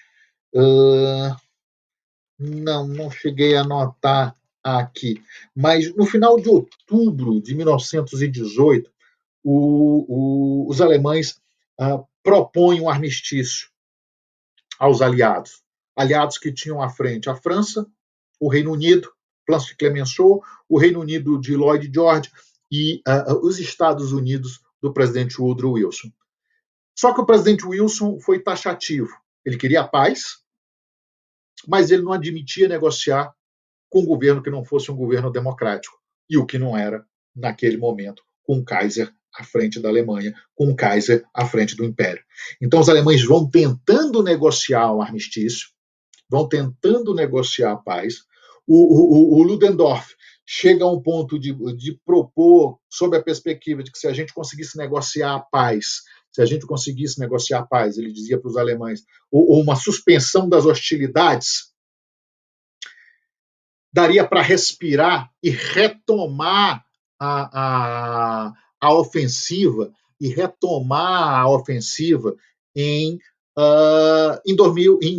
Não cheguei a anotar aqui, mas no final de outubro de 1918, os alemães propõem um armistício aos aliados que tinham à frente a França, o Reino Unido, França de Clemenceau, o Reino Unido de Lloyd George e os Estados Unidos do presidente Woodrow Wilson. Só que o presidente Wilson foi taxativo. Ele queria a paz, mas ele não admitia negociar com um governo que não fosse um governo democrático, e o que não era, naquele momento, com o Kaiser à frente da Alemanha, com o Kaiser à frente do Império. Então, os alemães vão tentando negociar um armistício, vão tentando negociar a paz. O Ludendorff chega a um ponto de propor, sob a perspectiva de que se a gente conseguisse negociar a paz, ele dizia para os alemães, ou uma suspensão das hostilidades, daria para respirar e retomar a ofensiva, em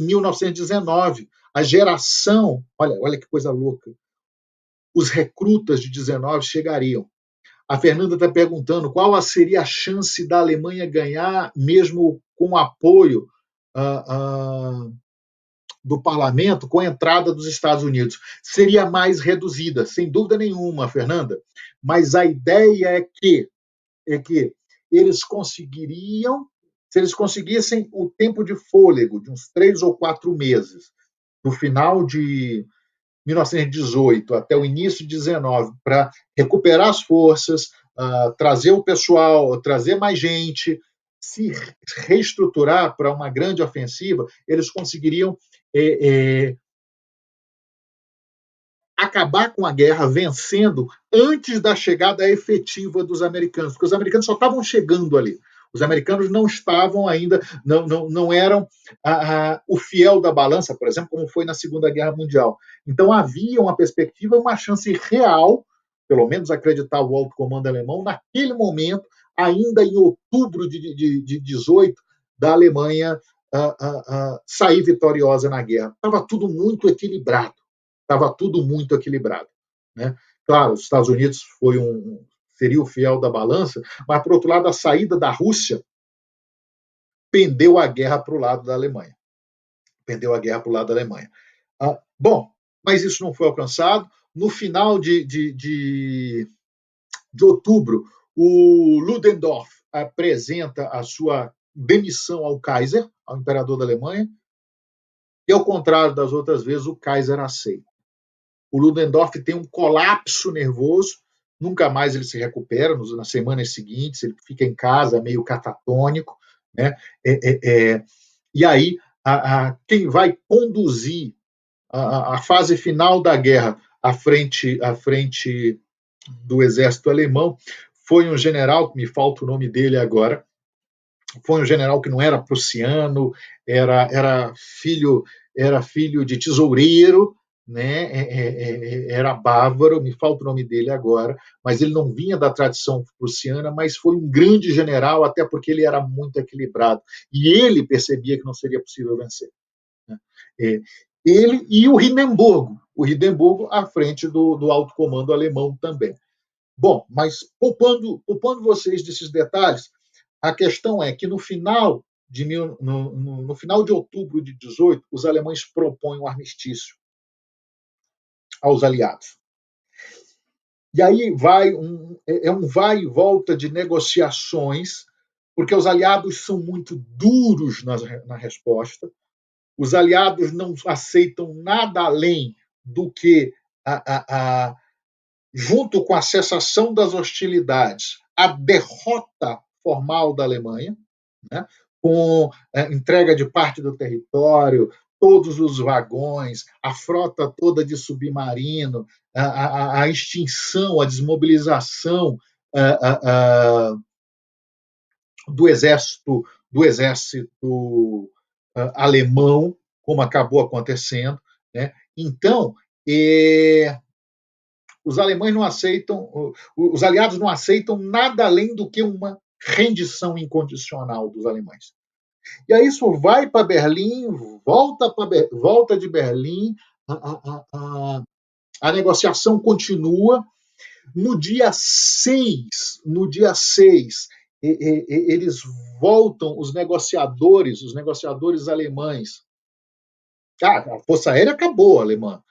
1919. A geração, olha que coisa louca, os recrutas de 19 chegariam. A Fernanda está perguntando qual seria a chance da Alemanha ganhar, mesmo com o apoio do parlamento, com a entrada dos Estados Unidos. Seria mais reduzida, sem dúvida nenhuma, Fernanda, mas a ideia é que eles conseguiriam, se eles conseguissem o tempo de fôlego de uns 3 ou 4 meses, do final de 1918 até o início de 19, para recuperar as forças, trazer o pessoal, trazer mais gente, se reestruturar para uma grande ofensiva, eles conseguiriam acabar com a guerra vencendo antes da chegada efetiva dos americanos, porque os americanos só estavam chegando ali. Os americanos não estavam ainda, não eram o fiel da balança, por exemplo, como foi na Segunda Guerra Mundial. Então havia uma perspectiva, uma chance real, pelo menos acreditar o alto comando alemão, naquele momento, ainda em outubro de 18, da Alemanha sair vitoriosa na guerra. Estava tudo muito equilibrado. Estava tudo muito equilibrado. Né? Claro, os Estados Unidos seria o fiel da balança, mas, por outro lado, a saída da Rússia pendeu a guerra para o lado da Alemanha. Pendeu a guerra para o lado da Alemanha. Bom, mas isso não foi alcançado. No final de outubro, o Ludendorff apresenta a sua demissão ao Kaiser, ao imperador da Alemanha, e, ao contrário das outras vezes, o Kaiser aceita. O Ludendorff tem um colapso nervoso, nunca mais ele se recupera, nas semanas seguintes, ele fica em casa meio catatônico, né? E aí, quem vai conduzir a fase final da guerra à frente do exército alemão foi um general, que me falta o nome dele agora, foi um general que não era prussiano, era filho de tesoureiro, né? Era bávaro, me falta o nome dele agora, mas ele não vinha da tradição prussiana, mas foi um grande general, até porque ele era muito equilibrado. E ele percebia que não seria possível vencer. Né? Ele e o Hindenburgo à frente do alto comando alemão também. Bom, mas poupando vocês desses detalhes, a questão é que no final no final de outubro de 18, os alemães propõem um armistício aos aliados. E aí vai um vai e volta de negociações, porque os aliados são muito duros na resposta. Os aliados não aceitam nada além do que junto com a cessação das hostilidades, a derrota formal da Alemanha, né, com entrega de parte do território, todos os vagões, a frota toda de submarino, a extinção, a desmobilização do exército alemão, como acabou acontecendo. Né? Então, os alemães não aceitam, os aliados não aceitam nada além do que uma rendição incondicional dos alemães. E aí isso vai para Berlim, volta de Berlim, a negociação continua. No dia 6, eles voltam, os negociadores alemães. A Força Aérea acabou, alemã.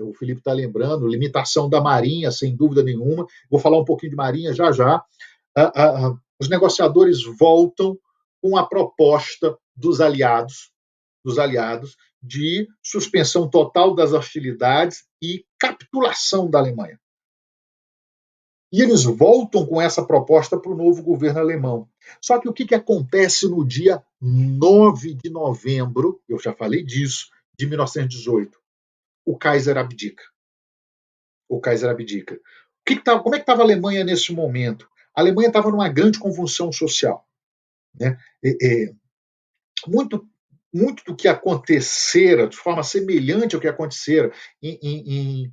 O Felipe está lembrando, limitação da Marinha, sem dúvida nenhuma. Vou falar um pouquinho de Marinha já já. Os negociadores voltam com a proposta dos aliados de suspensão total das hostilidades e capitulação da Alemanha. E eles voltam com essa proposta para o novo governo alemão. Só que o que acontece no dia 9 de novembro, eu já falei disso, de 1918? O Kaiser abdica. Como é que estava a Alemanha nesse momento? A Alemanha estava numa grande convulsão social. Né? Muito do que acontecera, de forma semelhante ao que acontecera em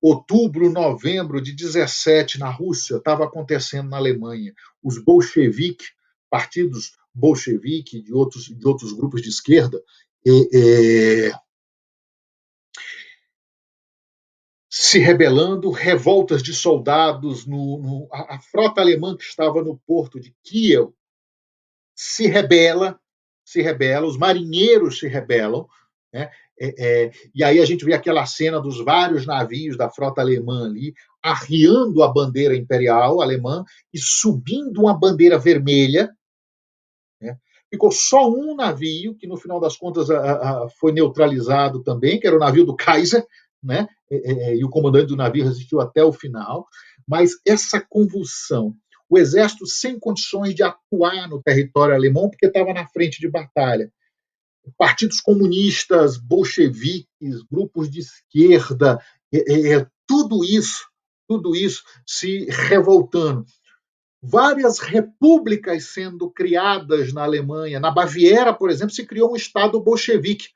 outubro, novembro de 17 na Rússia, estava acontecendo na Alemanha. Os bolcheviques, partidos bolcheviques de outros grupos de esquerda, se rebelando, revoltas de soldados, a frota alemã que estava no porto de Kiev se rebela, os marinheiros se rebelam, né? E aí a gente vê aquela cena dos vários navios da frota alemã ali arriando a bandeira imperial alemã e subindo uma bandeira vermelha. Né? Ficou só um navio, que no final das contas foi neutralizado também, que era o navio do Kaiser, né? E o comandante do navio resistiu até o final. Mas essa convulsão, o exército sem condições de atuar no território alemão, porque estava na frente de batalha. Partidos comunistas, bolcheviques, grupos de esquerda, tudo isso se revoltando. Várias repúblicas sendo criadas na Alemanha. Na Baviera, por exemplo, se criou um Estado bolchevique.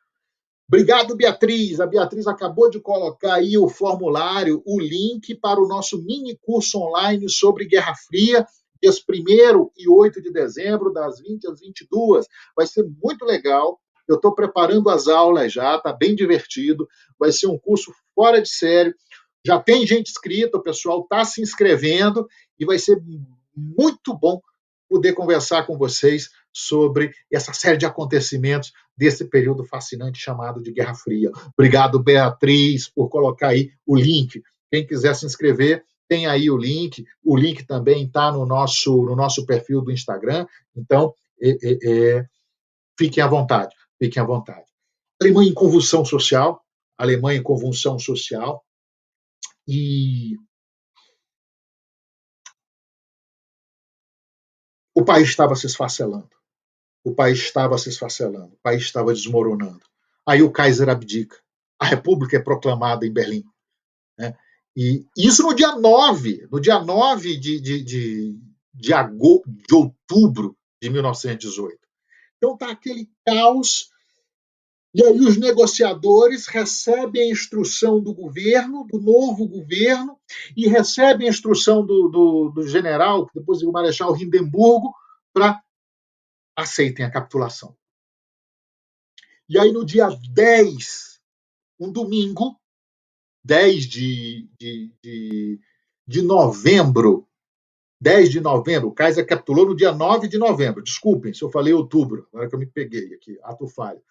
Obrigado, Beatriz. A Beatriz acabou de colocar aí o formulário, o link para o nosso mini curso online sobre Guerra Fria. dias 1º e 8 de dezembro, das 20 às 22. Vai ser muito legal. Eu estou preparando as aulas já, está bem divertido. Vai ser um curso fora de série. Já tem gente inscrita, o pessoal está se inscrevendo e vai ser muito bom poder conversar com vocês sobre essa série de acontecimentos desse período fascinante chamado de Guerra Fria. Obrigado, Beatriz, por colocar aí o link. Quem quiser se inscrever, tem aí o link. O link também está no nosso perfil do Instagram. Então, fiquem à vontade. Fiquem à vontade. Alemanha em convulsão social. Alemanha em convulsão social. E o país estava se esfacelando. O país estava se esfacelando. O país estava desmoronando. Aí o Kaiser abdica. A República é proclamada em Berlim. Né? E isso no dia 9 de outubro de 1918. Então está aquele caos. E aí os negociadores recebem a instrução do governo, do novo governo, e recebem a instrução do general, depois o Marechal Hindenburgo, para aceitem a capitulação. E aí no dia 10, um domingo, 10 de novembro, 10 de novembro, o Kaiser capitulou no dia 9 de novembro. Desculpem se eu falei outubro, agora que eu me peguei aqui, ato falho.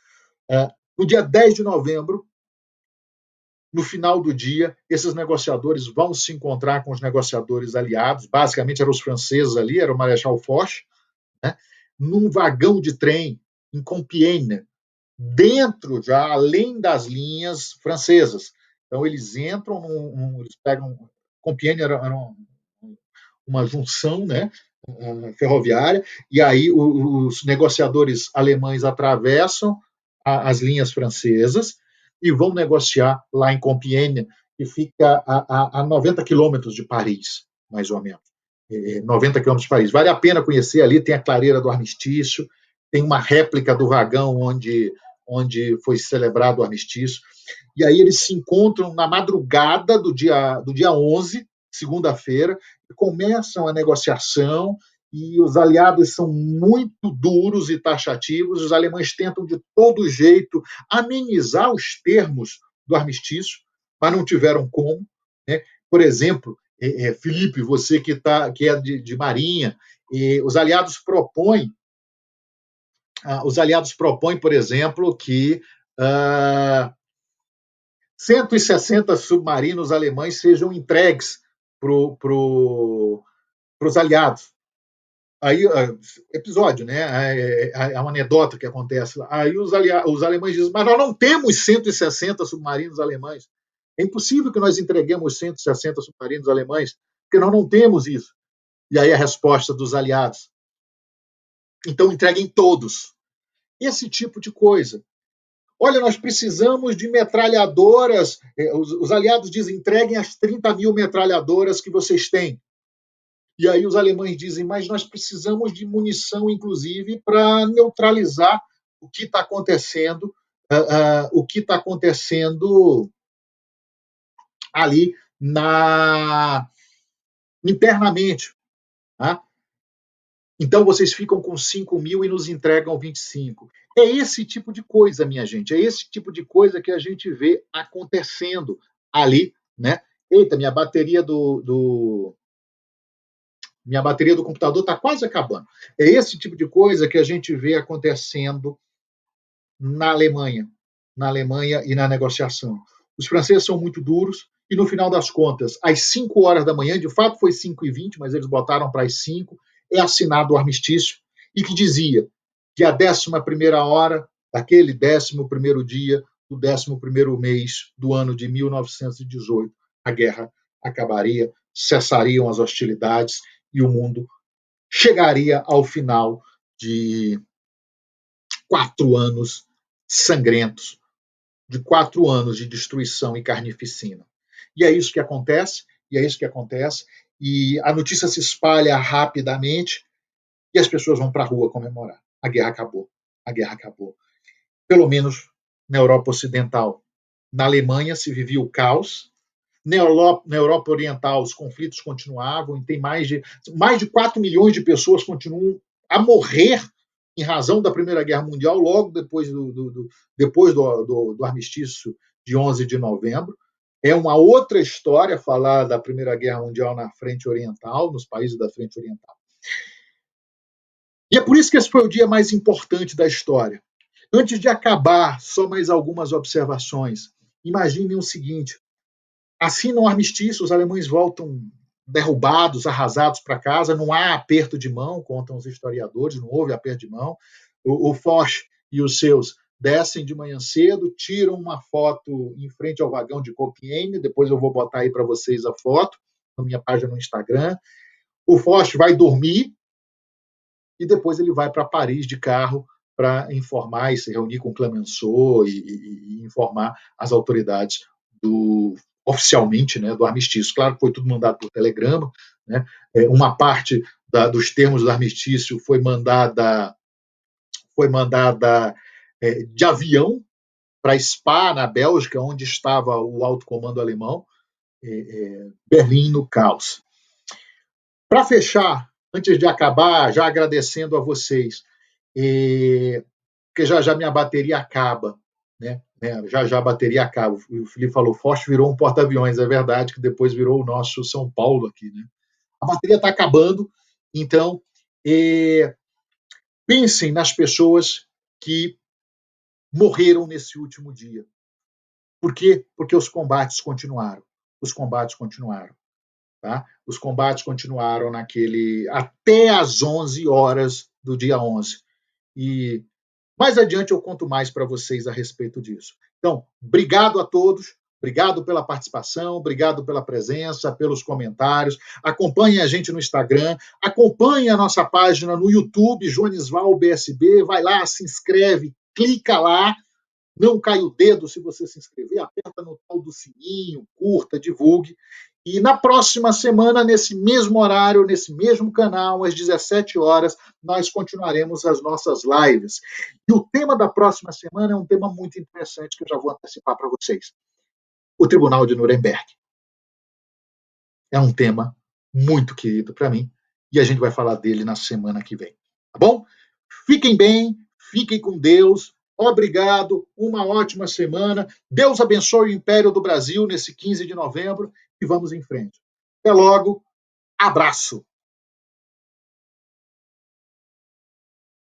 No dia 10 de novembro, no final do dia, esses negociadores vão se encontrar com os negociadores aliados, basicamente eram os franceses ali, era o Marechal Foch, né, num vagão de trem em Compiègne, dentro, já além das linhas francesas. Então, eles entram, eles pegam. Compiègne era uma junção, né, ferroviária, e aí os negociadores alemães atravessam as linhas francesas e vão negociar lá em Compiègne, que fica a 90 quilômetros de Paris, mais ou menos. 90 quilômetros de Paris. Vale a pena conhecer ali, tem a clareira do armistício, tem uma réplica do vagão onde foi celebrado o armistício. E aí eles se encontram na madrugada do dia 11, segunda-feira, e começam a negociação, e os aliados são muito duros e taxativos. Os alemães tentam de todo jeito amenizar os termos do armistício, mas não tiveram como. Né? Por exemplo, Felipe, você que é de Marinha, os aliados propõem, por exemplo, que 160 submarinos alemães sejam entregues para os aliados. Aí, episódio, né? É uma anedota que acontece. Aí os alemães dizem, mas nós não temos 160 submarinos alemães. É impossível que nós entreguemos 160 submarinos alemães, porque nós não temos isso. E aí a resposta dos aliados, então entreguem todos. Esse tipo de coisa. Olha, nós precisamos de metralhadoras. Os aliados dizem, entreguem as 30 mil metralhadoras que vocês têm. E aí os alemães dizem, mas nós precisamos de munição, inclusive, para neutralizar o que está acontecendo, o que está acontecendo ali internamente. Tá? Então vocês ficam com 5 mil e nos entregam 25. É esse tipo de coisa, minha gente. É esse tipo de coisa que a gente vê acontecendo ali, né? Eita, minha bateria do computador está quase acabando. É esse tipo de coisa que a gente vê acontecendo na Alemanha e na negociação. Os franceses são muito duros e, no final das contas, às 5 horas da manhã, de fato foi 5h20, mas eles botaram para as 5, é assinado o armistício, e que dizia que a 11ª hora daquele 11º dia do 11º mês do ano de 1918, a guerra acabaria, cessariam as hostilidades e o mundo chegaria ao final de 4 anos sangrentos, de 4 anos de destruição e carnificina. E é isso que acontece, e a notícia se espalha rapidamente, e as pessoas vão para a rua comemorar. A guerra acabou. Pelo menos na Europa Ocidental. Na Alemanha se vivia o caos, Na Europa Oriental, os conflitos continuavam e tem mais de 4 milhões de pessoas continuam a morrer em razão da Primeira Guerra Mundial, logo depois do armistício de 11 de novembro. É uma outra história falar da Primeira Guerra Mundial na frente oriental, nos países da frente oriental. E é por isso que esse foi o dia mais importante da história. Antes de acabar, só mais algumas observações. Imaginem o seguinte: assinam o armistício, os alemães voltam derrubados, arrasados para casa, não há aperto de mão, contam os historiadores, não houve aperto de mão. O Foch e os seus descem de manhã cedo, tiram uma foto em frente ao vagão de Compiègne, depois eu vou botar aí para vocês a foto, na minha página no Instagram. O Foch vai dormir e depois ele vai para Paris de carro para informar e se reunir com Clemenceau e informar as autoridades oficialmente, né, do armistício. Claro que foi tudo mandado por telegrama, né? Uma parte dos termos do armistício foi mandada de avião para Spa, na Bélgica, onde estava o alto comando alemão, Berlim no caos. Para fechar, antes de acabar, já agradecendo a vocês, porque já minha bateria acaba, né? Já a bateria acaba. O Felipe falou, Foch virou um porta-aviões, é verdade que depois virou o nosso São Paulo aqui, né? A bateria está acabando, então pensem nas pessoas que morreram nesse último dia. Por quê? Porque os combates continuaram. Os combates continuaram. Tá? Os combates continuaram até às 11 horas do dia 11. E mais adiante eu conto mais para vocês a respeito disso. Então, obrigado a todos, obrigado pela participação, obrigado pela presença, pelos comentários. Acompanhem a gente no Instagram, acompanhem a nossa página no YouTube, Joanisval BSB, vai lá, se inscreve, clica lá, não cai o dedo se você se inscrever, aperta no tal do sininho, curta, divulgue. E na próxima semana, nesse mesmo horário, nesse mesmo canal, às 17 horas, nós continuaremos as nossas lives. E o tema da próxima semana é um tema muito interessante que eu já vou antecipar para vocês. O Tribunal de Nuremberg. É um tema muito querido para mim e a gente vai falar dele na semana que vem. Tá bom? Fiquem bem, fiquem com Deus. Obrigado, uma ótima semana. Deus abençoe o Império do Brasil nesse 15 de novembro e vamos em frente. Até logo, abraço.